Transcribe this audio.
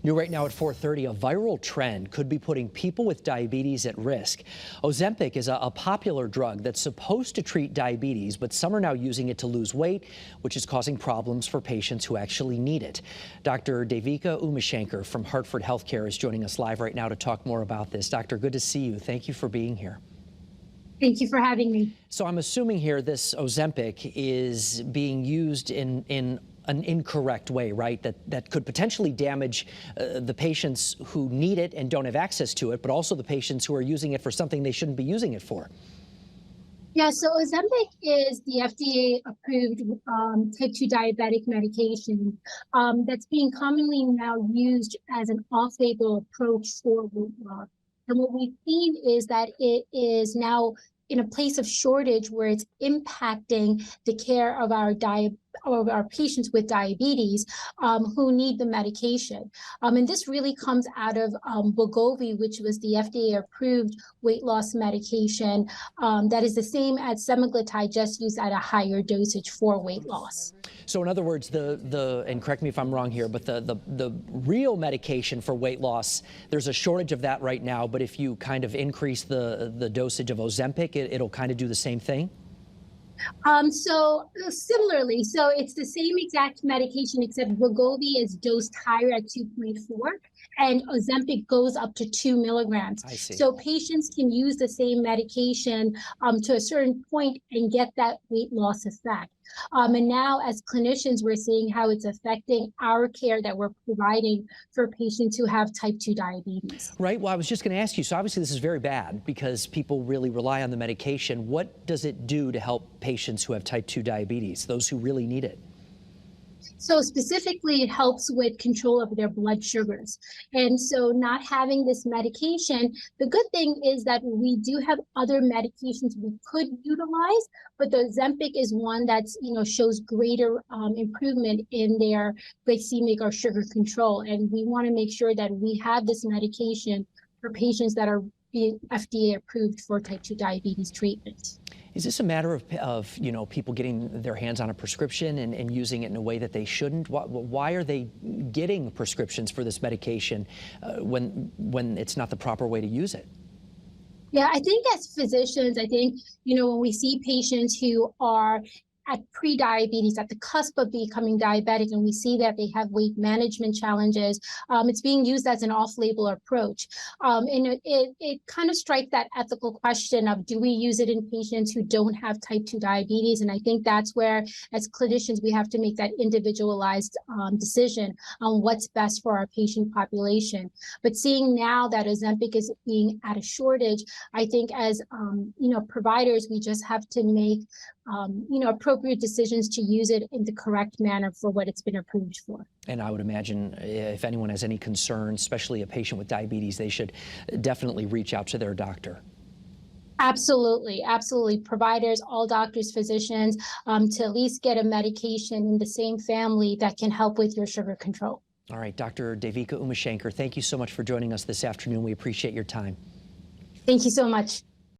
New right now at 4:30, a viral trend could be putting people with diabetes at risk. Ozempic is a popular drug that's supposed to treat diabetes, but some are now using it to lose weight, which is causing problems for patients who actually need it. Dr. Devika Umashanker from Hartford HealthCare is joining us live right now to talk more about this. Doctor, good to see you. Thank you for being here. Thank you for having me. So I'm assuming here this Ozempic is being used in an incorrect way, right? That could potentially damage the patients who need it and don't have access to it, but also the patients who are using it for something they shouldn't be using it for. Yeah, so Ozempic is the FDA-approved type 2 diabetic medication that's being commonly now used as an off-label approach for weight loss. And what we've seen is that it is now in a place of shortage where it's impacting the care of our patients with diabetes who need the medication. And this really comes out of Wegovy, which was the FDA-approved weight loss medication that is the same as semaglutide, just used at a higher dosage for weight loss. So in other words, and correct me if I'm wrong here, but the real medication for weight loss, there's a shortage of that right now, but if you kind of increase the dosage of Ozempic, it'll kind of do the same thing? So similarly, so it's the same exact medication, except Wegovy is dosed higher at 2.4, and Ozempic goes up to 2 milligrams. I see. So patients can use the same medication to a certain point and get that weight loss effect. And now as clinicians, we're seeing how it's affecting our care that we're providing for patients who have type 2 diabetes. Right. Well, I was just going to ask you, so obviously this is very bad because people really rely on the medication. What does it do to help patients who have type 2 diabetes, those who really need it? So specifically, it helps with control of their blood sugars. And so not having this medication, the good thing is that we do have other medications we could utilize, but the Ozempic is one that's, shows greater improvement in their glycemic or sugar control. And we want to make sure that we have this medication for patients that are being FDA approved for type 2 diabetes treatment. Is this a matter of people getting their hands on a prescription and using it in a way that they shouldn't? Why are they getting prescriptions for this medication when it's not the proper way to use it? Yeah, I think as physicians, when we see patients who are at pre-diabetes, at the cusp of becoming diabetic, and we see that they have weight management challenges, it's being used as an off-label approach. And it kind of strikes that ethical question of, do we use it in patients who don't have type 2 diabetes? And I think that's where, as clinicians, we have to make that individualized decision on what's best for our patient population. But seeing now that Ozempic is being at a shortage, I think as providers, we just have to make appropriate decisions to use it in the correct manner for what it's been approved for. And I would imagine if anyone has any concerns, especially a patient with diabetes, they should definitely reach out to their doctor. Absolutely, absolutely. Providers, all doctors, physicians, to at least get a medication in the same family that can help with your sugar control. All right, Dr. Devika Umashanker, thank you so much for joining us this afternoon. We appreciate your time. Thank you so much.